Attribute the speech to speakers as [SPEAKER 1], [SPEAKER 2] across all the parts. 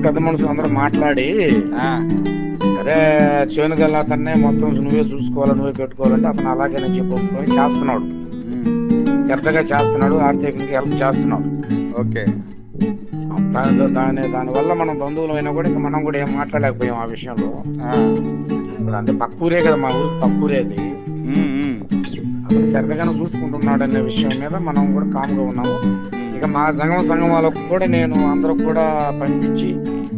[SPEAKER 1] పెద్ద మనుషులు అందరూ మాట్లాడి సరే చేనుగల అతన్నే మొత్తం నువ్వే చూసుకోవాలి, నువ్వే పెట్టుకోవాలంటే అతను అలాగే నేను చెప్పి చేస్తున్నాడు, శ్రద్ధగా చేస్తున్నాడు, ఆర్థికంగా హెల్ప్ చేస్తున్నాడు.
[SPEAKER 2] ఓకే.
[SPEAKER 1] దానివల్ల మనం బంధువులు అయినా కూడా ఇంకా మనం కూడా ఏం మాట్లాడలేకపోయాం ఆ విషయంలో. అంటే పక్కూరే కదా, మా ఊరికి పక్కూరే అది. అతను శ్రద్ధగానే చూసుకుంటున్నాడు అనే విషయం మీద మనం కూడా కామ్గా ఉన్నాము. ఇక మా సంఘం వాళ్ళకు కూడా నేను అందరూ కూడా పంపించి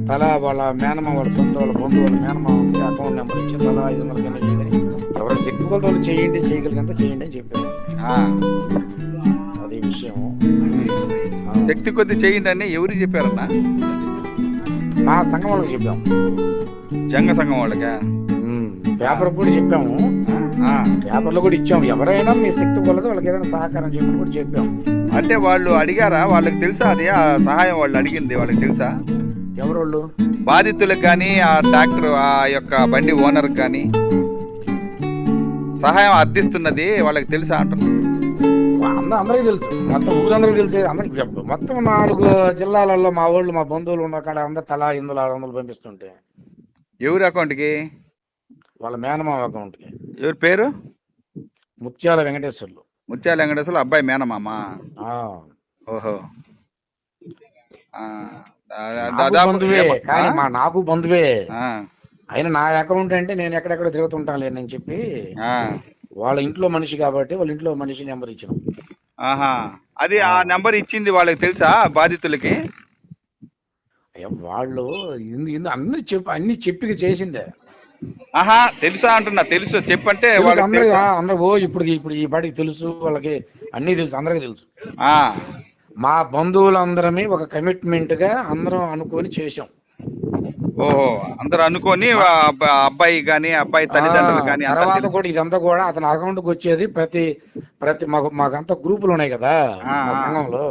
[SPEAKER 1] తలా వాళ్ళ మేనమా, వాళ్ళ సొంత వాళ్ళ బంధువుల మేనమా అకౌంట్ నెంబర్ ఇచ్చి తలా 500 కింద చేయండి, ఎవరి శక్తి కొలతలు చేయండి, చేయగలిగంత చేయండి అని చెప్పారు. అది విషయం.
[SPEAKER 2] శక్తి కొద్ది చేయండి అని ఎవరికి చెప్పారన్నా?
[SPEAKER 1] మా సంఘం వాళ్ళకి చెప్పాము.
[SPEAKER 2] జంగ సంఘం వాళ్ళకా?
[SPEAKER 1] పేపర్ కూడా చెప్పాము, పేపర్లో కూడా ఇచ్చాము. ఎవరైనా మీ శక్తి కొలది వాళ్ళకి ఏదైనా సహకారం చేయమని కూడా చెప్పాము.
[SPEAKER 2] అంటే వాళ్ళు అడిగారా? వాళ్ళకి తెలుసా అది ఆ సహాయం వాళ్ళు అడిగింది? వాళ్ళకి తెలుసా?
[SPEAKER 1] ఎవరు వాళ్ళు?
[SPEAKER 2] బాధితులకు కానీ ఆ ట్రాక్టర్ ఆ యొక్క బండి ఓనర్ కానీ సహాయం అర్థిస్తున్నది వాళ్ళకి తెలుసా అంటున్నా?
[SPEAKER 1] అందరికీ తెలుసు, మొత్తం ఊరందరికీ తెలుసు. అందరికి మొత్తం 4 జిల్లాలలో మా వాళ్ళు, మా బంధువులు ఉన్న కాడ అందరు తలా 500-600 పంపిస్తుంటే.
[SPEAKER 2] ఎవరి అకౌంట్కి?
[SPEAKER 1] వాళ్ళ మేనమామ అకౌంట్ కి.
[SPEAKER 2] ఎవరి పేరు?
[SPEAKER 1] ముత్యాల వెంకటేశ్వర్లు.
[SPEAKER 2] ముత్యాల వెంకటేశ్వర్లు అబ్బాయి మేనమామ. ఓహో.
[SPEAKER 1] నాకు బంధువే ఆయన. నా అకౌంట్ అంటే నేను ఎక్కడెక్కడ తిరుగుతుంటాను లేని చెప్పి వాళ్ళ ఇంట్లో మనిషి కాబట్టి వాళ్ళ ఇంట్లో మనిషి నెంబర్ ఇచ్చిన.
[SPEAKER 2] అది ఆ నెంబర్ ఇచ్చింది వాళ్ళకి తెలుసా బాధితులకి?
[SPEAKER 1] వాళ్ళు అన్ని చెప్పి చేసిందే.
[SPEAKER 2] తెలుసా అంటున్నా. తెలుసు చెప్పంటే
[SPEAKER 1] అందరూ ఇప్పుడు ఈ పాటికి తెలుసు, వాళ్ళకి అన్ని తెలుసు, అందరికి తెలుసు. మా బంధువులందరమే ఒక కమిట్మెంట్ గా అందరం అనుకొని చేసాం.
[SPEAKER 2] ఓహో, అందరూ అనుకొని అబ్బాయి గాని అబ్బాయి తల్లిదండ్రులు గాని
[SPEAKER 1] తర్వాత కూడా ఇదంతా కూడా అతని అకౌంట్ కి వచ్చేది. ప్రతి మాకంతా గ్రూపులు ఉన్నాయి కదా మా సంఘంలో.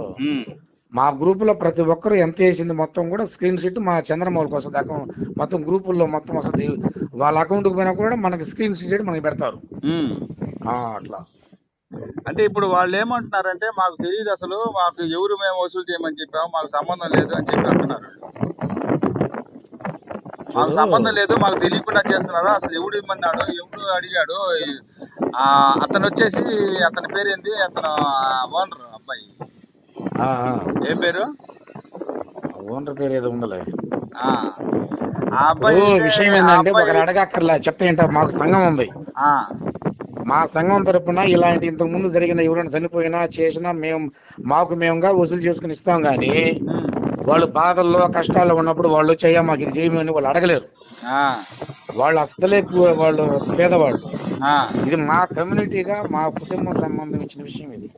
[SPEAKER 1] మా గ్రూప్ లో ప్రతి ఒక్కరు ఎంత వేసింది మొత్తం కూడా స్క్రీన్ షీట్ మా చంద్రమౌళికి వస్తుంది. అకౌంట్ మొత్తం గ్రూపుల్లో మొత్తం వస్తుంది. వాళ్ళ అకౌంట్ కి పోయినా కూడా మనకి స్క్రీన్ షీట్ మనకి పెడతారు. అట్లా.
[SPEAKER 2] అంటే ఇప్పుడు వాళ్ళు ఏమంటున్నారంటే మాకు తెలియదు అసలు, మాకు ఎవరు మేము వసూలు చేయమని చెప్పాము, మాకు సంబంధం లేదు అని చెప్పి అంటున్నారు. మాకు సంబంధం లేదు, మాకు తెలియకుండా చేస్తున్నారు, అసలు ఎవడు ఇమ్మన్నాడు, ఎవడు అడిగాడు. అతను వచ్చేసి అతని పేరేంది, అతను ఓనర్ అబ్బాయి ఏం పేరు?
[SPEAKER 1] ఓనర్ పేరు ఏదో ఉందలే.
[SPEAKER 2] ఆ అబ్బాయి
[SPEAKER 1] విషయం ఏంటంటే ఒకరు అడగక్కర్లే, చెప్తే ఏంటో మాకు సంఘం ఉంది. మా సంఘం తరపున ఇలాంటి ఇంతకు ముందు జరిగిన ఎవరైనా చనిపోయినా చేసినా మేముగా వసూలు చేసుకుని ఇస్తాం. గానీ వాళ్ళు బాధల్లో కష్టాల్లో ఉన్నప్పుడు వాళ్ళు వచ్చాయా మాకు ఇది చేయమని వాళ్ళు అడగలేరు. వాళ్ళు అసలే వాళ్ళు పేదవాళ్ళు. ఇది మా కమ్యూనిటీగా మా కుటుంబం సంబంధించిన విషయం ఇది.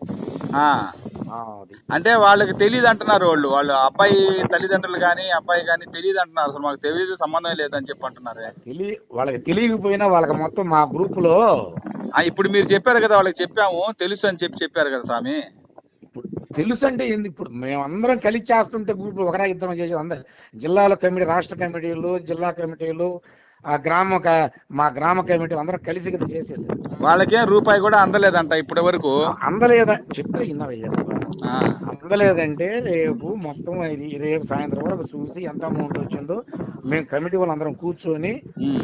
[SPEAKER 2] అంటే వాళ్ళకి తెలియదు అంటున్నారు. వాళ్ళు అబ్బాయి తల్లిదండ్రులు కానీ అబ్బాయి కానీ తెలియదు అంటున్నారు. అసలు మాకు తెలియదు, సంబంధం లేదని చెప్పి అంటున్నారు.
[SPEAKER 1] వాళ్ళకి తెలియకపోయినా వాళ్ళకి మొత్తం మా గ్రూప్ లో
[SPEAKER 2] ఇప్పుడు మీరు చెప్పారు కదా, వాళ్ళకి చెప్పాము తెలుసు అని చెప్పారు కదా స్వామి.
[SPEAKER 1] తెలుసు అంటే ఏంది? ఇప్పుడు మేమందరం కలిసి చేస్తుంటే గ్రూప్ ఒకరా ఇద్దరం చేసేది. అందరు జిల్లాల కమిటీ, రాష్ట్ర కమిటీలు, జిల్లా కమిటీలు, మా గ్రామ కమిటీ అందరం కలిసి కదా చేసేది.
[SPEAKER 2] వాళ్ళకేం రూపాయి కూడా అందలేదంట ఇప్పటి వరకు.
[SPEAKER 1] అందలేదా చెప్తే అందలేదంటే రేపు మొత్తం రేపు సాయంత్రం వరకు చూసి ఎంత అమౌంట్ వచ్చిందో మేము కమిటీ వాళ్ళు అందరం కూర్చొని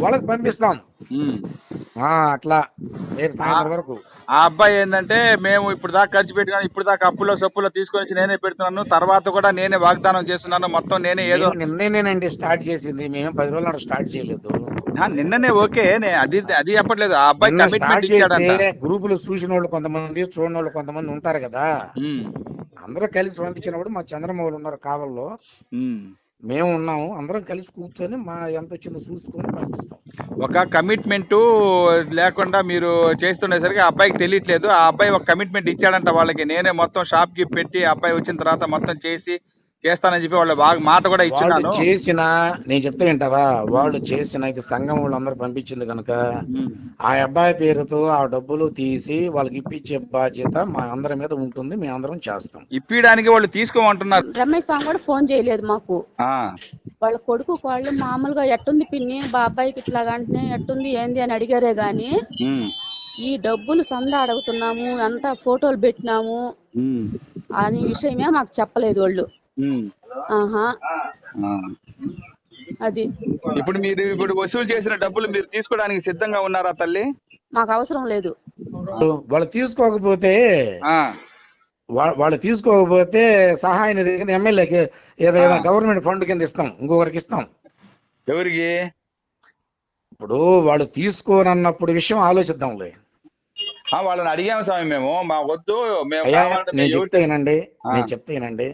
[SPEAKER 1] వాళ్ళకి పంపిస్తాం. అట్లా రేపు సాయంత్రం వరకు.
[SPEAKER 2] ఆ అబ్బాయి ఏంటంటే మేము ఇప్పుడు దాకా ఖర్చు పెట్టుకున్నాను, ఇప్పుడు దాకా అప్పులో సప్పులో తీసుకొని నేనే పెడుతున్నాను, తర్వాత కూడా నేనే వాగ్దానం చేస్తున్నాను, మొత్తం నేనే ఏదో
[SPEAKER 1] నిన్నేనండి స్టార్ట్ చేసింది. మేము 10 రోజుల నాడు స్టార్ట్ చేయలేదు.
[SPEAKER 2] నిన్ననే ఓకే, అది చెప్పట్లేదు. ఆ అబ్బాయి కమిట్మెంట్ ఇచ్చాడంట.
[SPEAKER 1] గ్రూపులు చూసిన వాళ్ళు కొంతమంది, చూడని వాళ్ళు కొంతమంది ఉంటారు కదా. అందరూ కలిసి పంపించినప్పుడు మా చంద్రమౌళి ఉన్నారు కావల్లో, మేము ఉన్నాము. అందరం కలిసి కూర్చొని మా ఎంత వచ్చిందో చూసుకొని పంపిస్తాం.
[SPEAKER 2] ఒక కమిట్మెంట్ లేకుండా మీరు చేస్తుండేసరికి ఆ అబ్బాయికి తెలియట్లేదు. ఆ అబ్బాయి ఒక కమిట్మెంట్ ఇచ్చాడంట వాళ్ళకి, నేనే మొత్తం షాప్ కి పెట్టి అబ్బాయి వచ్చిన తర్వాత మొత్తం చేస్తానని చెప్పి వాళ్ళు బాగా మాట కూడా ఇచ్చున్నాను.
[SPEAKER 1] చేసిన నేను చెప్తే వింటావా? వాళ్ళు చేసిన ఇది సంఘం వాళ్ళు అందరూ పంపించింది కనుక ఆ అబ్బాయి పేరుతో ఆ డబ్బులు తీసి వాళ్ళకి ఇప్పించే బాధ్యత మా అందరి మీద ఉంటుంది. మేము అందరం చేస్తాం.
[SPEAKER 2] ఇప్పించడానికి వాళ్ళు తీసుకోమంటున్నారు.
[SPEAKER 3] రమేష్ సాంగ్ కూడా ఫోన్ చేయలేదు మాకు. వాళ్ళ కొడుకు వాళ్ళు మామూలుగా ఎట్టుంది పిన్ని బాబాయికి ఇట్లాగంటే ఎట్టుంది ఏంది అని అడిగారే గాని ఈ డబ్బులు సందా అడుగుతున్నాము, అంతా ఫోటోలు పెట్టినాము అనే విషయమే మాకు చెప్పలేదు వాళ్ళు. అది
[SPEAKER 2] ఇప్పుడు మీరు వసూలు చేసిన డబ్బులు మీరు తీసుకోవడానికి సిద్ధంగా ఉన్నారా తల్లి?
[SPEAKER 3] మాకు అవసరం లేదు.
[SPEAKER 1] వాళ్ళు తీసుకోకపోతే వాళ్ళు తీసుకోకపోతే సహాయ నిధి కింద ఎమ్మెల్యేకి ఏదైనా గవర్నమెంట్ ఫండ్ కింద ఇస్తాం, ఇంకొకరికి ఇస్తాం.
[SPEAKER 2] ఎవరికి?
[SPEAKER 1] ఇప్పుడు వాళ్ళు తీసుకోనన్నప్పుడు విషయం ఆలోచిద్దాంలే.
[SPEAKER 2] వాళ్ళని అడిగాము స్వామి మేము, మా వద్దు
[SPEAKER 1] నేను చెప్తానండి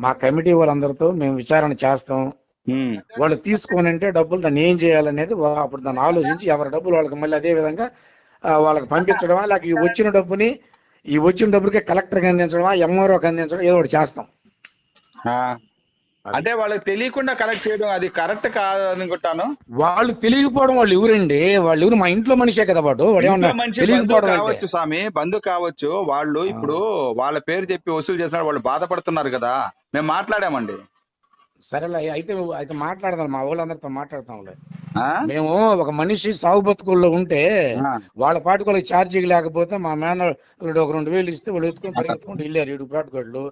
[SPEAKER 1] మా కమిటీ వాళ్ళందరితో మేము విచారణ చేస్తాం. వాళ్ళు తీసుకోనంటే డబ్బులు దాన్ని ఏం చేయాలనేది అప్పుడు దాన్ని ఆలోచించి ఎవరి డబ్బులు వాళ్ళకి మళ్ళీ అదే విధంగా వాళ్ళకి పంపించడమా, లేక ఈ వచ్చిన డబ్బులకి కలెక్టర్కి అందించడమా, ఎంఆర్ఓకి అందించడం, ఏదో ఒకటి చేస్తాం.
[SPEAKER 2] అంటే వాళ్ళకి తెలియకుండా కలెక్ట్ చేయడం అది కరెక్ట్ కాదనుకుంటాను.
[SPEAKER 1] వాళ్ళు తెలియకపోవడం వాళ్ళు ఎవరండి? వాళ్ళు ఎవరు? మా ఇంట్లో మనిషే కదా వాడు.
[SPEAKER 2] కావచ్చు స్వామి, బంధు కావచ్చు. వాళ్ళు ఇప్పుడు వాళ్ళ పేరు చెప్పి వసూలు చేస్తున్నారు, వాళ్ళు బాధపడుతున్నారు కదా. మేము మాట్లాడామండి.
[SPEAKER 1] సరేలే, అయితే మాట్లాడదాం, మా వాళ్ళందరితో మాట్లాడతాంలే. మేము ఒక మనిషి సాగు బతుకుల్లో ఉంటే వాళ్ళ పాటికి వాళ్ళకి ఛార్జీకి లేకపోతే మా మేనల్లుడు ఒక 2,000 ఇస్తే వాళ్ళు ఎత్తుకొని పరిగెత్తుకుంటూ వెళ్ళారు 7 పాటుకోళ్ళు.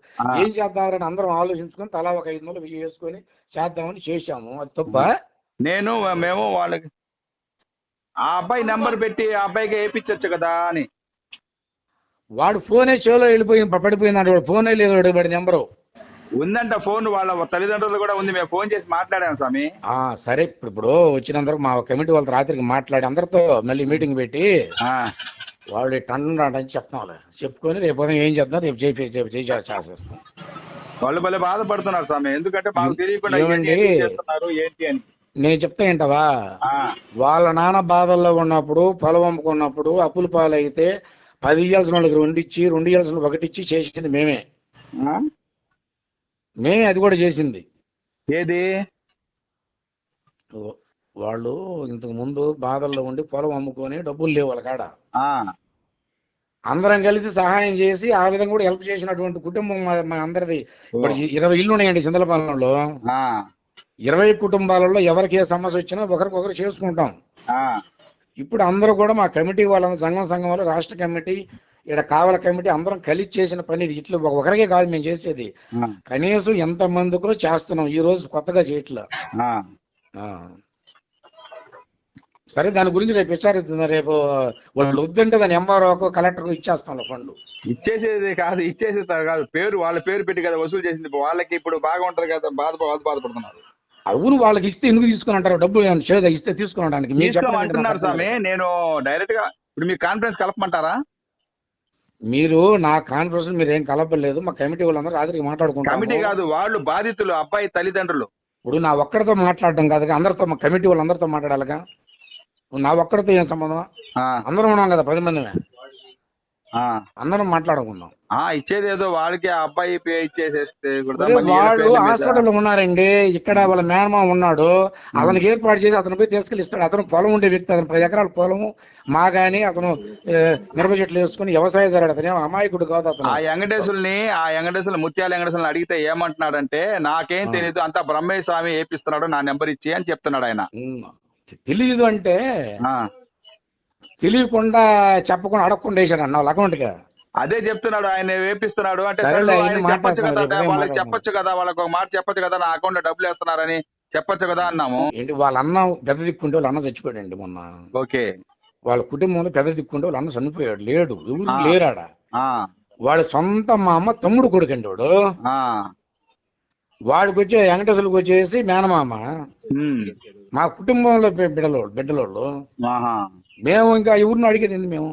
[SPEAKER 1] ఏం చేద్దామని అందరం ఆలోచించుకొని తలా ఒక 500 వేసుకొని చేద్దామని చేశాము. అది తప్ప?
[SPEAKER 2] మేము వాళ్ళకి ఆ అబ్బాయి నెంబర్ పెట్టి ఆ అబ్బాయికి వేయించచ్చు కదా అని.
[SPEAKER 1] వాడు ఫోనే చెవులో పడిపోయిందంటే వాడు ఫోనే లేదు, వాడి నెంబరు
[SPEAKER 2] ఉందంట. ఫోన్ వాళ్ళ తల్లిదండ్రులు కూడా ఉంది, మేము ఫోన్ చేసి మాట్లాడాము స్వామి.
[SPEAKER 1] సరే, ఇప్పుడు వచ్చినందరూ మా కమిటీ వాళ్ళతో రాత్రికి మాట్లాడి అందరితో మళ్ళీ మీటింగ్ పెట్టి వాళ్ళు టన్నుని చెప్తాంలే. చెప్పుకొని రేపు ఉదయం ఏం చెప్తాం, రేపు చేసేస్తాం.
[SPEAKER 2] వాళ్ళు భలే బాధపడుతున్నారు స్వామి, ఎందుకంటే మాకు తెలియకుండా ఏంటి అని.
[SPEAKER 1] నేను చెప్తా ఏంటవా, వాళ్ళ నాన్న బాధల్లో ఉన్నప్పుడు పొలం అమ్ముకున్నప్పుడు అప్పుల పాలైతే 10 ఇయ్యాల్సిన వాళ్ళకి 2 ఇచ్చి 2 ఇయ్యాల్సిన 1 ఇచ్చి చేసింది మేమే. అది కూడా చేసింది.
[SPEAKER 2] ఏది?
[SPEAKER 1] వాళ్ళు ఇంతకు ముందు బాధల్లో ఉండి పొలం అమ్ముకొని డబ్బులు లేవు వాళ్ళ కాడ, అందరం కలిసి సహాయం చేసి ఆ విధంగా కూడా హెల్ప్ చేసినటువంటి కుటుంబం మా అందరిది. ఇప్పుడు 20 ఇళ్ళు ఉన్నాయండి చింతలపాలెంలో. 20 కుటుంబాలలో ఎవరికి ఏ సమస్య వచ్చినా ఒకరికొకరు చేసుకుంటాం. ఇప్పుడు అందరూ కూడా మా కమిటీ వాళ్ళ సంఘం వాళ్ళు, రాష్ట్ర కమిటీ, ఇక్కడ కావాల కమిటీ అందరం కలిసి చేసిన పని ఇది. ఇట్లా ఒకరికే కాదు మేము చేసేది, కనీసం ఎంత మందికో చేస్తున్నాం. ఈ రోజు కొత్తగా చేయట్లా. సరే, దాని గురించి రేపు విచారిస్తున్నా. రేపు వాళ్ళు వద్దంటే దాని ఎంఆర్ఓ కలెక్టర్ ఇచ్చేస్తాం ఫండ్.
[SPEAKER 2] ఇచ్చేసేది కాదు, వాళ్ళ పేరు పెట్టి కదా వసూలు చేసింది. వాళ్ళకి ఇప్పుడు బాగా ఉంటది కదా, బాధపడుతున్నారు.
[SPEAKER 1] అవును, వాళ్ళకి ఇస్తే ఎందుకు తీసుకుని అంటారు? డబ్బులు ఇస్తే తీసుకునడానికి
[SPEAKER 2] అంటున్నారు స్వామి. నేను డైరెక్ట్ గా ఇప్పుడు మీ కాన్ఫరెన్స్ కలపమంటారా?
[SPEAKER 1] మీరు నా కాన్ఫరెన్స్ మీరు ఏం కలపలేదు. మా కమిటీ వాళ్ళందరూ రాత్రికి మాట్లాడుకుంటారు.
[SPEAKER 2] కమిటీ కాదు, వాళ్ళు బాధితులు, అబ్బాయి తల్లిదండ్రులు.
[SPEAKER 1] ఇప్పుడు నా ఒక్కడితో మాట్లాడటం కాదు, అందరితో, మా కమిటీ వాళ్ళందరితో మాట్లాడాలిగా. నా ఒక్కడితో ఏం సంబంధం? అందరం ఉన్నాం కదా, 10 మంది, అందరం మాట్లాడుకుందాం.
[SPEAKER 2] ఇచ్చేది ఏదో వాళ్ళకి ఆ అబ్బాయి ఇచ్చేసేస్తే.
[SPEAKER 1] వాళ్ళు హాస్పిటల్లో ఉన్నారండి, ఇక్కడ వాళ్ళ మేనమా ఉన్నాడు, అతనికి ఏర్పాటు చేసి అతను పోయి తీసుకెళ్ళి ఇస్తాడు. అతను పొలం ఉండే వ్యక్తి, అతను 10 ఎకరాల పొలము మాగాని అతను మిరప చెట్లు వేసుకుని వ్యవసాయదారుడు. అతను అమాయకుడు కాదు. అతను
[SPEAKER 2] ఆ వెంకటేశ్వరులు ముత్యాల వెంకటేశ్వరుని అడిగితే ఏమంటున్నాడంటే, నాకేం తెలియదు, అంతా బ్రహ్మయ్య స్వామి ఏపిస్తున్నాడు, నా నెంబర్ ఇచ్చి అని చెప్తున్నాడు ఆయన.
[SPEAKER 1] తెలియదు అంటే తెలియకుండా చెప్పకుండా అడగకుండా వేసాడు అన్న వాళ్ళ అకౌంట్ గా.
[SPEAKER 2] అదే చెప్తున్నాడు, ఆయన వేపిస్తున్నాడు అంటే. చెప్పొచ్చు కదా, వాళ్ళకి చెప్పొచ్చు కదా, వాళ్ళకి ఒక మాట చెప్పొచ్చు కదా, నా అకౌంట్ లో డబ్బులు వేస్తున్నారని చెప్పొచ్చు కదా అన్నాము.
[SPEAKER 1] ఏంటి వాళ్ళ అన్న పెద్ద దిక్కుంటే వాళ్ళ అన్న చచ్చిపోయాడండి మొన్న.
[SPEAKER 2] ఓకే,
[SPEAKER 1] వాళ్ళ కుటుంబంలో పెద్ద దిక్కుంటే వాళ్ళ అన్న చనిపోయాడు, లేడు, ఎవరు లేరాడ. వాడు సొంత మా అమ్మ తమ్ముడు కొడుకండి వాడు. వాడికి వచ్చే వెంకటేశ్వరులకు వచ్చేసి మేనమామ. మా కుటుంబంలో బిడ్డలోళ్ళు. మేము ఇంకా ఎవరిని అడిగేది మేము.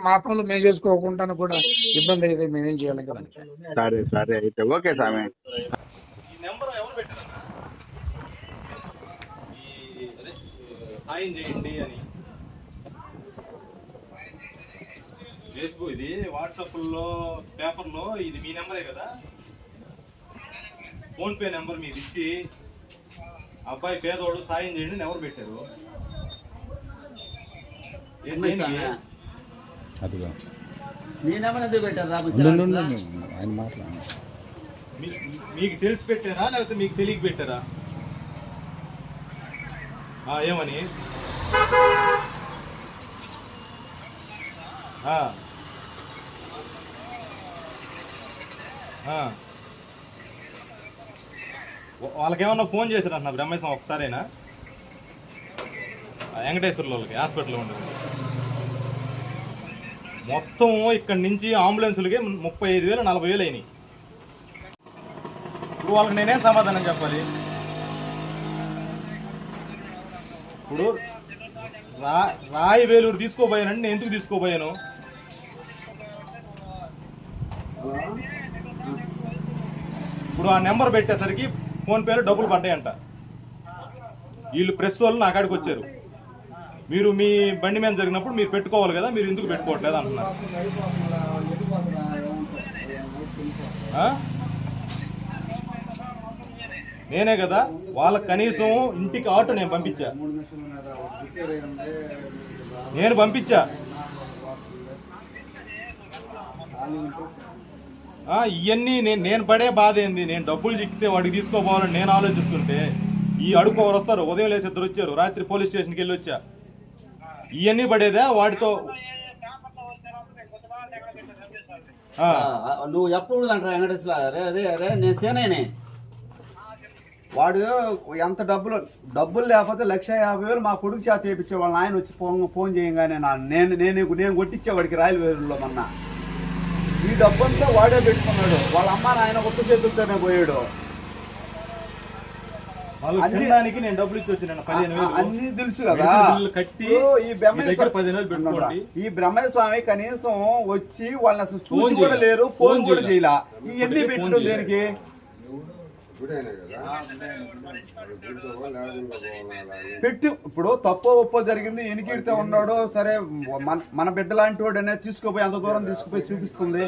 [SPEAKER 1] మా పనులు మేము చేసుకోకుండా కూడా ఇబ్బంది అయితే మేమేం చేయాలి కదా.
[SPEAKER 2] సరే అయితే ఓకే స్వామి.
[SPEAKER 4] సాయం చేయండి అని ఫేస్బుక్, ఇది వాట్సాప్ లో, పేపర్ లో, ఇది మీ నెంబరే కదా. ఫోన్ పే నెంబర్ మీరు ఇచ్చి అబ్బాయి పేదోడు సాయం చేయండి అని ఎవరు పెట్టారు? మీకు తెలిసి పెట్టారా లేకపోతే మీకు తెలియక పెట్టారా? ఏమని? వాళ్ళకేమన్నా ఫోన్ చేశారంట బ్రహ్మేశం ఒకసారైనా వెంకటేశ్వర్ల వాళ్ళకి హాస్పిటల్లో ఉండేది మొత్తం ఇక్కడి నుంచి అంబులెన్సులకి 35,000 40,000 అయినాయి. ఇప్పుడు వాళ్ళకి నేనేం సమాధానం చెప్పాలి? ఇప్పుడు రాయి వేలూరు తీసుకోపోయానండి, నేను ఎందుకు తీసుకోపోయాను? ఇప్పుడు ఆ నెంబర్ పెట్టేసరికి ఫోన్పేలో డబ్బులు పడ్డాయంట. వీళ్ళు ప్రెస్ వాళ్ళు నా కాడికి వచ్చారు, మీరు మీ బండి మీద జరిగినప్పుడు మీరు పెట్టుకోవాలి కదా, మీరు ఎందుకు పెట్టుకోవట్లేదు అంటున్నారు. నేనే కదా వాళ్ళకి కనీసం ఇంటికి ఆటో నేను పంపించా. ఇవన్నీ నేను పడే బాధ ఏంది? నేను డబ్బులు చిక్కితే వాడికి తీసుకోపోవాలని నేను ఆలోచిస్తుంటే ఈ అడుకోవరు వస్తారు, ఉదయం లేసి ఇద్దరు వచ్చారు, రాత్రి పోలీస్ స్టేషన్కి వెళ్ళి వచ్చా. ఇవన్నీ పడేదా వాడితో?
[SPEAKER 5] నువ్వు ఎప్పుడు అంటారా వెంకటేశ్వర? రే నేను సేనేనే. వాడు ఎంత డబ్బులు లేకపోతే 150,000 మా కొడుకు చేత చేయించే వాళ్ళని ఆయన వచ్చి ఫోన్ చేయగానే నేను కొట్టించేవాడికి రాయలవేరులో మొన్న. ఈ డబ్బంతా వాడే పెట్టుకున్నాడు, వాళ్ళ అమ్మ నాయన కొత్త చేతులతోనే పోయాడు.
[SPEAKER 4] నేను డబ్బులు ఇచ్చి వచ్చి
[SPEAKER 5] అన్ని తెలుసు కదా. ఈ బ్రహ్మస్వామి కనీసం వచ్చి వాళ్ళని అసలు చూసి కూడా లేరు, ఫోన్ కూడా చేయలా. ఇవన్నీ పెట్టడం దేనికి? పెట్టి ఇప్పుడు తప్పో ఒప్పో జరిగింది, ఎనికిడితే ఉన్నాడు సరే, మన బిడ్డ లాంటి వాడు అనేది తీసుకుపోయి అంత దూరం తీసుకుపోయి చూపిస్తుంది.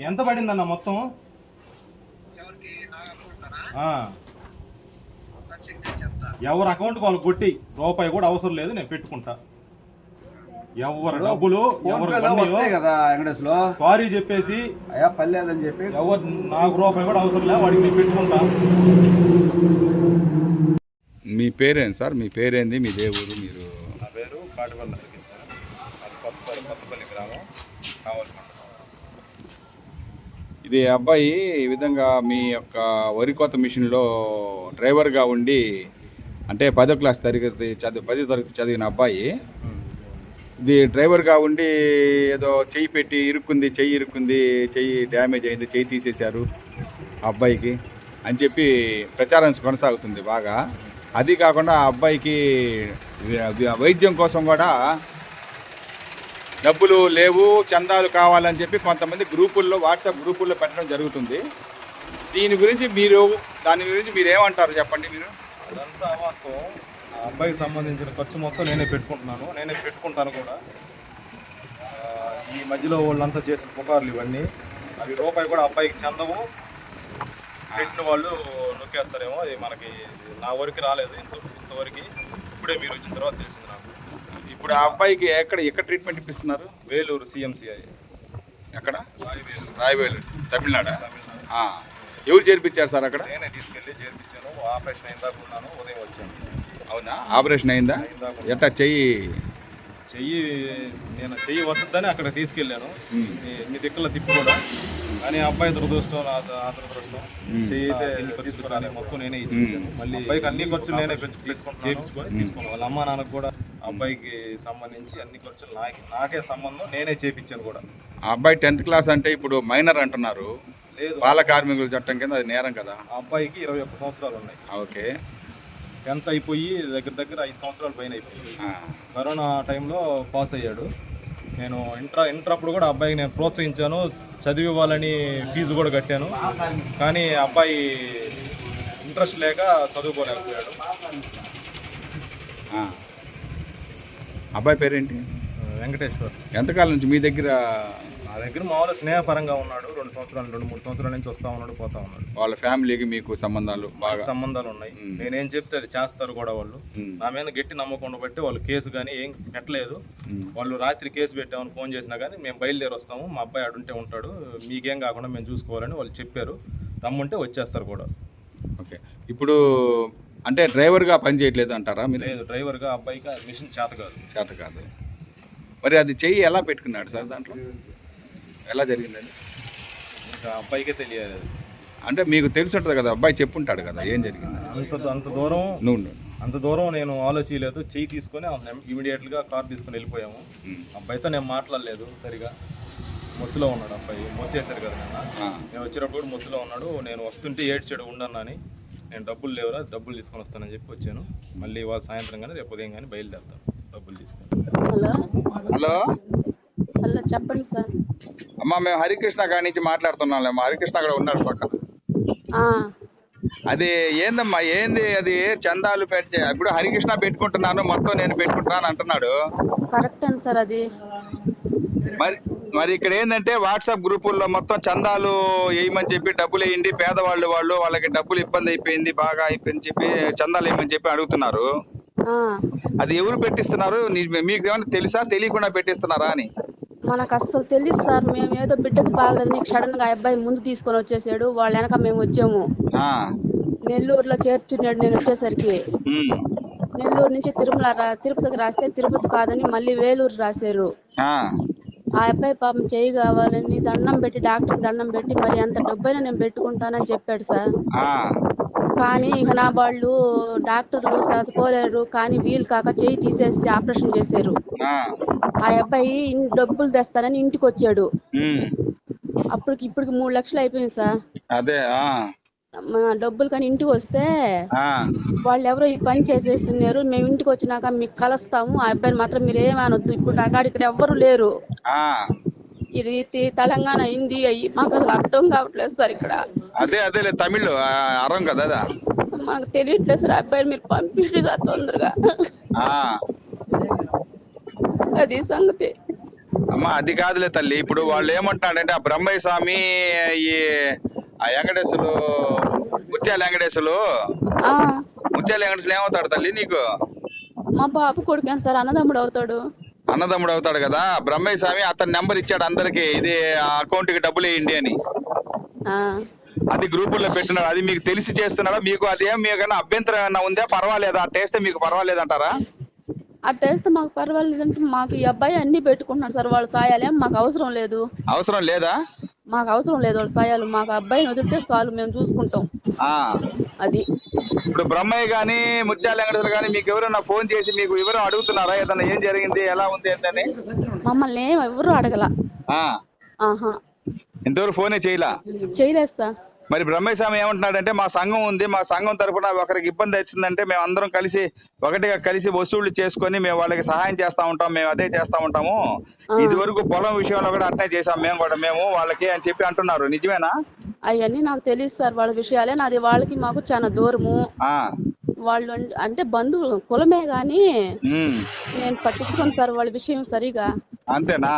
[SPEAKER 4] ఎంత పడిందన్న మొత్తం? ఎవరు అకౌంట్ వాళ్ళు కొట్టి రూపాయి కూడా అవసరం లేదు, నేను పెట్టుకుంటా. ఎవరు డబ్బులు
[SPEAKER 5] కదా వెంకటేశ్వర
[SPEAKER 4] సారీ చెప్పేసి
[SPEAKER 5] అయ్యా పర్లేదని చెప్పి
[SPEAKER 4] ఎవరు నాకు రూపాయి కూడా అవసరం లేదు, వాడికి నేను పెట్టుకుంటా.
[SPEAKER 2] మీ పేరేంటి సార్? మీ పేరేంది? మీ దేవుడు? మీరు?
[SPEAKER 4] నా పేరు కాటిపల్లి కొత్తపల్లి గ్రామం, కావాలి.
[SPEAKER 2] ఇది అబ్బాయి ఈ విధంగా మీ యొక్క వరి కోత మిషన్లో డ్రైవర్గా ఉండి, అంటే 10వ తరగతి చదివిన అబ్బాయి. ఇది డ్రైవర్గా ఉండి ఏదో చెయ్యి పెట్టి చెయ్యి ఇరుక్కుంది, చెయ్యి డ్యామేజ్ అయింది, చెయ్యి తీసేశారు అబ్బాయికి అని చెప్పి ప్రచారం కొనసాగుతుంది బాగా. అది కాకుండా ఆ అబ్బాయికి వైద్యం కోసం కూడా డబ్బులు లేవు, చందాలు కావాలని చెప్పి కొంతమంది గ్రూపుల్లో, వాట్సాప్ గ్రూపుల్లో పెట్టడం జరుగుతుంది. దాని గురించి మీరు ఏమంటారు చెప్పండి? మీరు
[SPEAKER 4] అదంతా అవాస్తవం. ఆ అబ్బాయికి సంబంధించిన ఖర్చు మొత్తం నేనే పెట్టుకుంటాను కూడా. ఈ మధ్యలో వాళ్ళంతా చేసిన పుకార్లు ఇవన్నీ, అవి రూపాయి కూడా అబ్బాయికి చెందవు. పెట్టిన వాళ్ళు నొక్కేస్తారేమో, అది మనకి నా వరకు రాలేదు ఇంతవరకు. ఇప్పుడే మీరు వచ్చిన తర్వాత తెలిసింది నాకు.
[SPEAKER 2] ఇప్పుడు ఆ అబ్బాయికి ఎక్కడ ట్రీట్మెంట్ ఇప్పిస్తున్నారు?
[SPEAKER 4] వేలూరు CMCI.
[SPEAKER 2] ఎక్కడ? రాయవేలూరు, తమిళనాడు. ఎవరు చేర్పించారు సార్ అక్కడ?
[SPEAKER 4] నేనే తీసుకెళ్ళి చేర్పించాను. ఆపరేషన్ అయిందా ఉన్నాను, ఉదయం వచ్చాను.
[SPEAKER 2] అవునా? ఆపరేషన్ అయిందా? ఎట్టా చెయ్యి
[SPEAKER 4] నేను చెయ్యి వస్తుందని అక్కడ తీసుకెళ్ళాను. ఇన్ని దిక్కుల తిప్పి కూడా, కానీ అబ్బాయి దురదృష్టం, ఆ దురదృష్టం. చెయ్యి అయితే తీసుకురాలి, మొత్తం నేనే ఇచ్చాను. మళ్ళీ అబ్బాయికి అన్ని ఖర్చులు నేనే తీసుకున్నాను. వాళ్ళ అమ్మ నాన్నకు కూడా అబ్బాయికి సంబంధించి అన్ని ఖర్చులు నాకే సంబంధం, నేనే చేయించాను కూడా.
[SPEAKER 2] ఆ అబ్బాయి 10th క్లాస్ అంటే ఇప్పుడు మైనర్ అంటున్నారు.
[SPEAKER 4] లేదు,
[SPEAKER 2] బాల కార్మికుల చట్టం కింద అది నేరం కదా.
[SPEAKER 4] ఆ అబ్బాయికి 21 సంవత్సరాలు ఉన్నాయి.
[SPEAKER 2] ఓకే.
[SPEAKER 4] 10th అయిపోయి దగ్గర 5 సంవత్సరాలు పైన అయిపోయింది. కరోనా టైంలో పాస్ అయ్యాడు. నేను ఇంటర్ అప్పుడు కూడా అబ్బాయికి నేను ప్రోత్సహించాను, చదివివ్వాలని ఫీజు కూడా కట్టాను. కానీ అబ్బాయి ఇంట్రెస్ట్ లేక చదువుకోలేకపోయాడు.
[SPEAKER 2] అబ్బాయి పేరేంటి?
[SPEAKER 4] వెంకటేశ్వర్.
[SPEAKER 2] ఎంతకాలం నుంచి మీ దగ్గర?
[SPEAKER 4] నా దగ్గర మామూలు స్నేహపరంగా ఉన్నాడు. 2 సంవత్సరాలు 2-3 సంవత్సరాల నుంచి వస్తా ఉన్నాడు, పోతా ఉన్నాడు.
[SPEAKER 2] వాళ్ళ ఫ్యామిలీకి మీకు సంబంధాలు
[SPEAKER 4] ఉన్నాయి. నేనేం చెప్తే అది చేస్తారు కూడా వాళ్ళు. నా మీద గట్టి నమ్మకం బట్టి వాళ్ళు కేసు కానీ ఏం పెట్టలేదు. వాళ్ళు రాత్రి కేసు పెట్టామని ఫోన్ చేసినా కానీ మేము బయలుదేరి వస్తాము, మా అబ్బాయి అడుంటే ఉంటాడు, మీకేం కాకుండా మేము చూసుకోవాలని వాళ్ళు చెప్పారు. రమ్ముంటే వచ్చేస్తారు కూడా.
[SPEAKER 2] ఓకే. ఇప్పుడు అంటే డ్రైవర్గా పని చేయట్లేదు అంటారా మీరు?
[SPEAKER 4] లేదు, డ్రైవర్గా అబ్బాయికి మిషన్ చేత కాదు.
[SPEAKER 2] మరి అది చెయ్యి ఎలా పెట్టుకున్నాడు సార్? దాంట్లో ఎలా జరిగిందండి?
[SPEAKER 4] అబ్బాయికే తెలియాలి అది.
[SPEAKER 2] అంటే మీకు తెలిసి ఉంటుంది కదా, అబ్బాయి చెప్పుంటాడు కదా ఏం జరిగింది.
[SPEAKER 4] అంత దూరం నేను ఆలోచించలేదు. చెయ్యి తీసుకొని ఇమీడియట్గా కార్ తీసుకొని వెళ్ళిపోయాము. అబ్బాయితో నేను మాట్లాడలేదు సరిగా. మొత్తులో ఉన్నాడు అబ్బాయి, మొత్తేసారు కదా నేను వచ్చేటప్పుడు మొత్తులో ఉన్నాడు. నేను వస్తుంటే ఏడ్చాడు ఉండన్నాని. నేను డబ్బులు లేవురా, డబ్బులు తీసుకొని వస్తానని చెప్పి వచ్చాను. మళ్ళీ ఇవాళ సాయంత్రం కానీ రేపు ఉదయం కానీ బయలుదేరుతాను డబ్బులు తీసుకొని.
[SPEAKER 2] హలో
[SPEAKER 3] హలో చెప్పండి సార్.
[SPEAKER 2] అమ్మా మేము హరికృష్ణ కాడి నుంచి మాట్లాడుతున్నాం. హరికృష్ణ అక్కడ ఉన్నాడు పక్కన. అది ఏందమ్మా, ఏంది అది చందాలు పెట్టి ఇప్పుడు హరికృష్ణ పెట్టుకుంటున్నాను మొత్తం నేను పెట్టుకుంటున్నాను అంటున్నాడు.
[SPEAKER 3] కరెక్ట్ అండి సార్ అది.
[SPEAKER 2] మరి ఇక్కడ ఏంటంటే వాట్సాప్ గ్రూపుల్లో మొత్తం చందాలు వేయమని చెప్పి డబ్బులు వేయండి, పేదవాళ్ళు వాళ్ళకి డబ్బులు ఇబ్బంది అయిపోయింది, బాగా అయిపోయింది చెప్పి చందాలు వేయమని చెప్పి అడుగుతున్నారు. అది ఎవరు పెట్టిస్తున్నారు మీకు ఏమైనా తెలుసా, తెలియకుండా పెట్టిస్తున్నారా అని?
[SPEAKER 3] మనకు అస్సలు తెలియదు సార్. మేము ఏదో బిడ్డకు బాగలేదు నీకు సడన్ గా అబ్బాయి ముందు తీసుకొని వచ్చేసాడు. వాళ్ళ వెనక మేము వచ్చాము. నెల్లూరులో చేర్చున్నాడు నేను వచ్చేసరికి. నెల్లూరు నుంచి తిరుపతికి రాస్తే తిరుపతి కాదని మళ్ళీ వేలూరు రాశారు. ఆ అబ్బాయి పాపం చేయి కావాలని దండం పెట్టి డాక్టర్ దండం పెట్టి మరి అంత డబ్బైనా నేను పెట్టుకుంటానని చెప్పాడు సార్. కానీ ఇక నా వాళ్ళు డాక్టర్లు కోరారు కానీ వీలు కాక చేయి తీసేసి ఆపరేషన్ చేశారు. ఆ అబ్బాయి డబ్బులు తెస్తానని ఇంటికి వచ్చాడు. ఇప్పటికి 3 లక్షలు అయిపోయింది సార్.
[SPEAKER 2] అదే
[SPEAKER 3] డబ్బులు కానీ ఇంటికి వస్తే వాళ్ళు ఎవరో ఈ పని చేసేస్తున్నారు, మేము ఇంటికి వచ్చినాక మీకు కలుస్తాము, ఆ అబ్బాయిని మాత్రం మీరు ఏమనొద్దు, ఇప్పుడు నాకాడ ఇక్కడ ఎవ్వరు లేరు. ఈ రీతి తెలంగాణ హిందీ అయ్యి మాకు అసలు అర్థం కావట్లేదు సార్. ఇక్కడ
[SPEAKER 2] అదే తమిళ్ అర్థం కదా,
[SPEAKER 3] మాకు తెలియట్లేదు సార్. అబ్బాయిని మీరు పంపించండి సార్ తొందరగా. అది సంగతి
[SPEAKER 2] అమ్మా. అది కాదులే తల్లి, ఇప్పుడు వాళ్ళు ఏమంటున్నాడంటే ఆ బ్రహ్మయ్య స్వామి ఈ ఆ వెంకటేశ్వరు ముత్యాల వెంకటేశ్వరు ఏమవుతాడు తల్లి నీకు?
[SPEAKER 3] మా బాబు కొడుకు సార్, అన్నదమ్ముడు అవుతాడు
[SPEAKER 2] కదా. బ్రహ్మయ్య స్వామి అతని నెంబర్ ఇచ్చాడు అందరికి, ఇది అకౌంట్ కి డబ్బులు వేయండి అని. అది గ్రూపుల్లో పెట్టినాడు. అది మీకు తెలిసి చేస్తున్నాడా? మీకు అదేం మీకన్నా అభ్యంతరం ఏమన్నా ఉందా? పర్వాలేదా అట్టేస్తే? మీకు పర్వాలేదంటారా?
[SPEAKER 3] అట్టేస్తే మాకు పర్వాలేదంటే మాకు ఈ అబ్బాయి అన్ని పెట్టుకుంటున్నాడు సార్. వాళ్ళ సాయాలేం మాకు అవసరం లేదు.
[SPEAKER 2] అవసరం లేదా?
[SPEAKER 3] మాకు అవసరం లేదు వాళ్ళ సాయాలు. మాకు అబ్బాయిని వదిలితే చాలు, మేము చూసుకుంటాం. అది
[SPEAKER 2] ఇప్పుడు బ్రహ్మయ్య గాని ముత్యాల వెంకటేశ్వర గాని మీకు ఎవరైనా ఫోన్ చేసి మీకు వివరం అడుగుతున్నారా? ఏదన్నా ఏం జరిగింది, ఎలా ఉంది ఏంటని?
[SPEAKER 3] మమ్మల్ని ఎవరు అడగల.
[SPEAKER 2] ఇంతవరకు ఫోనే చేయలేదు
[SPEAKER 3] సార్.
[SPEAKER 2] మరి బ్రహ్మయ్య స్వామి ఏమంటున్నాడంటే మా సంఘం ఉంది, మా సంఘం తరఫున ఒకరికి ఇబ్బంది వచ్చిందంటే మేము అందరం ఒకటిగా కలిసి వసూళ్లు చేసుకొని మేము వాళ్ళకి సహాయం చేస్తా ఉంటాం, మేము అదే చేస్తా ఉంటాము. ఇది వరకు పొలం విషయంలో కూడా అట్నే చేసాం మేము వాళ్ళకి అని చెప్పి అంటున్నారు. నిజమేనా?
[SPEAKER 3] అవన్నీ నాకు తెలియదు సార్. వాళ్ళ విషయాలే. నాది వాళ్ళకి మాకు చాలా దూరము. వాళ్ళు అంటే బంధువులు కులమే గాని నేను పట్టించుకోను సార్ వాళ్ళ విషయం సరిగా.
[SPEAKER 2] అంతేనా?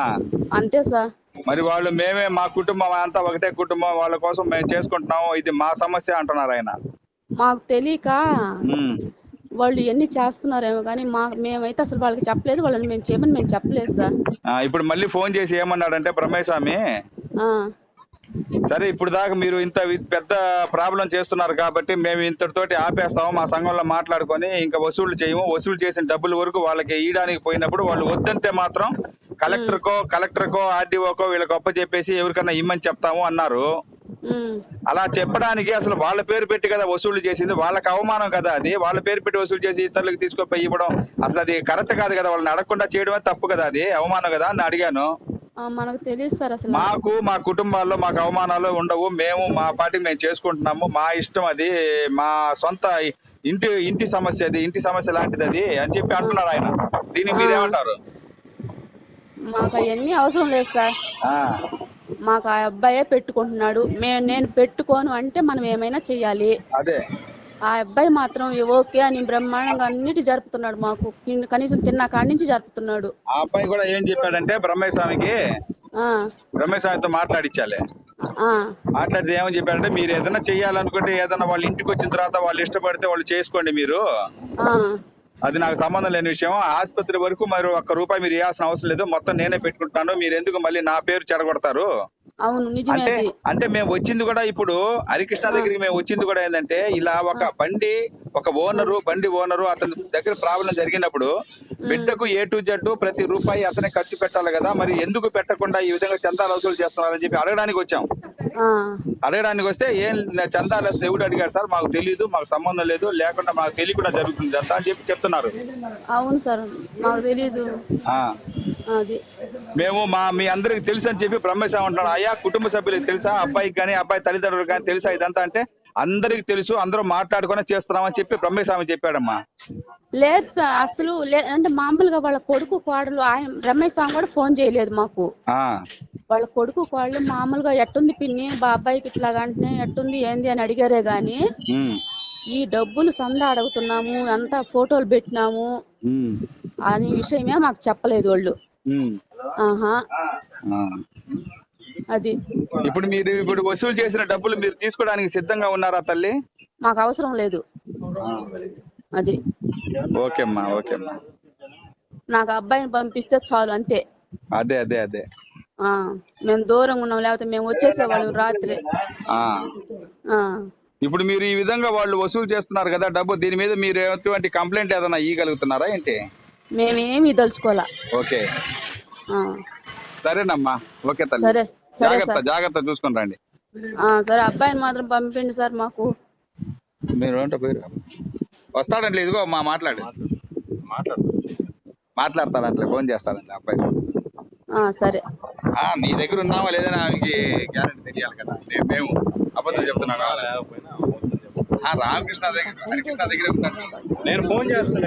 [SPEAKER 3] అంతే సార్.
[SPEAKER 2] మరి వాళ్ళు మేమే మా కుటుంబం అంతా ఒకటే కుటుంబం, వాళ్ళ కోసం మేము చేసుకుంటున్నాము, ఇది మా సమస్య అంటున్నారు ఆయన.
[SPEAKER 3] మాకు తెలియక వాళ్ళు ఎన్ని చేస్తున్నారేమో కానీ మేమైతే అసలు వాళ్ళకి చెప్పలేదు. వాళ్ళని మేము చేయమని మేము చెప్పలేదు సార్.
[SPEAKER 2] ఇప్పుడు మళ్ళీ ఫోన్ చేసి ఏమన్నాడంటే బ్రహ్మయ్య స్వామి, సరే ఇప్పుడు దాకా మీరు ఇంత పెద్ద ప్రాబ్లం చేస్తున్నారు కాబట్టి మేము ఇంతటితోటి ఆపేస్తాము, మా సంఘంలో మాట్లాడుకొని ఇంకా వసూళ్లు చేయము, వసూలు చేసిన డబ్బుల వరకు వాళ్ళకి ఇయడానికి పోయినప్పుడు వాళ్ళు వద్దంటే మాత్రం కలెక్టర్కో ఆర్డీఓకో వీళ్ళకి చెప్పేసి ఎవరికన్నా ఇమ్మని చెప్తాము అన్నారు. అలా చెప్పడానికి అసలు వాళ్ళ పేరు పెట్టి కదా వసూలు చేసింది, వాళ్ళకి అవమానం కదా అది. వాళ్ళ పేరు పెట్టి వసూలు చేసి ఇతరులకు తీసుకొని ఇవ్వడం అసలు అది కరెక్ట్ కాదు కదా. వాళ్ళని అడగకుండా చేయడమే తప్పు కదా, అది అవమానం కదా అని అడిగాను.
[SPEAKER 3] మనకు తెలియదు సార్. అసలు
[SPEAKER 2] మా కుటుంబాల్లో మాకు అవమానాలు ఉండవు, మేము మా పార్టీకి మేము చేసుకుంటున్నాము, మా ఇష్టం, అది మా సొంత ఇంటి సమస్య, అది ఇంటి సమస్య లాంటిది అది అని చెప్పి అంటున్నారు ఆయన. దీనికి మీరేమంటారు?
[SPEAKER 3] మాకు అవన్నీ అవసరం లేదు సార్. మాకు ఆ అబ్బాయే పెట్టుకుంటున్నాడు. నేను పెట్టుకోను అంటే మనం ఏమైనా చెయ్యాలి.
[SPEAKER 2] అదే
[SPEAKER 3] ఆ అబ్బాయి మాత్రం ఓకే అని బ్రహ్మాండంగా అన్నిటి జరుపుతున్నాడు. మాకు కనీసం తిన్నా కాడి నుంచి జరుపుతున్నాడు.
[SPEAKER 2] ఆ అబ్బాయి కూడా ఏం చెప్పాడంటే బ్రహ్మయ్య స్వామితో మాట్లాడిచ్చాలి. మాట్లాడితే ఏమని చెప్పారంటే మీరు ఏదైనా చెయ్యాలనుకుంటే ఏదైనా వాళ్ళ ఇంటికి వచ్చిన తర్వాత వాళ్ళు ఇష్టపడితే వాళ్ళు చేసుకోండి, మీరు అది నాకు సంబంధం లేని విషయం. ఆసుపత్రి వరకు మరి ఒక్క మీరు ఇవ్వాల్సిన అవసరం లేదు, మొత్తం నేనే పెట్టుకుంటాను, మీరు ఎందుకు మళ్ళీ నా పేరు చెడగొడతారు?
[SPEAKER 3] అవును నిజమే.
[SPEAKER 2] అంటే మేము వచ్చింది కూడా ఇప్పుడు హరికృష్ణ దగ్గరికి మేము వచ్చింది కూడా ఏంటంటే ఇలా ఒక బండి ఓనరు అతని దగ్గర ప్రాబ్లం జరిగినప్పుడు బిడ్డకు A to Z ప్రతి రూపాయి అతనే ఖర్చు పెట్టాలి కదా, మరి ఎందుకు పెట్టకుండా ఈ విధంగా చందాలు వసూలు చేస్తున్నారని చెప్పి అడగడానికి వచ్చాం.
[SPEAKER 3] ఆ,
[SPEAKER 2] అడగడానికి వస్తే ఏం చందాల దేవుడు అడిగారు సార్, మాకు తెలియదు, మాకు సంబంధం లేదు, లేకుండా మాకు తెలియకుండా జరుగుతుంది అంతా అని చెప్పి చెప్తున్నారు.
[SPEAKER 3] అవును సార్, మాకు తెలీదు.
[SPEAKER 2] ఆ,
[SPEAKER 3] అది
[SPEAKER 2] మేము మీ అందరికి తెలుసు అని చెప్పి బ్రహ్మేశ్వరం అంటున్నాడు. అయ్యా కుటుంబ సభ్యులకు తెలుసా, అబ్బాయికి కానీ అబ్బాయి తల్లిదండ్రులకు కానీ తెలుసా ఇదంతా అంటే అందరికి తెలుసు, అందరూ మాట్లాడుకునే చేస్తున్నామని చెప్పి బ్రహ్మేశ్వరం చెప్పాడమ్మా.
[SPEAKER 3] లేదు సార్, అసలు అంటే మామూలుగా వాళ్ళ కొడుకు కోడలు ఆయన రమేష్ స్వామి కూడా ఫోన్ చేయలేదు మాకు. వాళ్ళ కొడుకు కోడలు మామూలుగా ఎట్టుంది పిన్ని బాబాయికి ఇట్లాగంటే ఎట్టుంది ఏంది అని అడిగారే గాని ఈ డబ్బులు సంద అడుగుతున్నాము, అంతా ఫోటోలు పెట్టినాము అనే విషయమే మాకు చెప్పలేదు వాళ్ళు. ఆహా, అది
[SPEAKER 2] ఇప్పుడు మీరు వసూలు చేసిన డబ్బులు మీరు తీసుకోవడానికి సిద్ధంగా ఉన్నారా తల్లి?
[SPEAKER 3] మాకు అవసరం లేదు. అది
[SPEAKER 2] ఓకేమ్మా.
[SPEAKER 3] నాకు అబ్బాయిని పంపిస్తే చాలు అంతే.
[SPEAKER 2] అదే అదే అదే
[SPEAKER 3] మేము దూరంగా ఉన్నాం, లేకపోతే మేము వచ్చేసేవాళ్ళం రాత్రి.
[SPEAKER 2] ఇప్పుడు మీరు ఈ విధంగా వాళ్ళు వసూలు చేస్తున్నారు కదా డబ్బు, దీని మీద మీరు ఎటువంటి కంప్లైంట్ ఏదైనా ఇవ్వగలుగుతున్నారా ఏంటి?
[SPEAKER 3] మేమేమి దలుచుకోవాలా.
[SPEAKER 2] ఓకే సరేనమ్మా. ఓకే తల్లి,
[SPEAKER 3] సరే సరే
[SPEAKER 2] జాగ్రత్త
[SPEAKER 3] సార్,
[SPEAKER 2] జాగ్రత్త చూసుకుని రండి.
[SPEAKER 3] సరే అబ్బాయిని మాత్రం పంపించండి సార్ మాకు.
[SPEAKER 2] మీరు వస్తాడండి, ఇదిగో మా మాట్లాడతాడంటే ఫోన్ చేస్తాడండి అబ్బాయి.
[SPEAKER 3] సరే
[SPEAKER 2] మీ దగ్గర ఉన్నామా లేదని ఆమెకి గ్యారెంటీ తెలియాలి కదా. మేము అబద్ధం చెప్తున్నాను. రామకృష్ణ దగ్గర, హరికృష్ణ దగ్గర
[SPEAKER 4] నేను ఫోన్ చేస్తాను.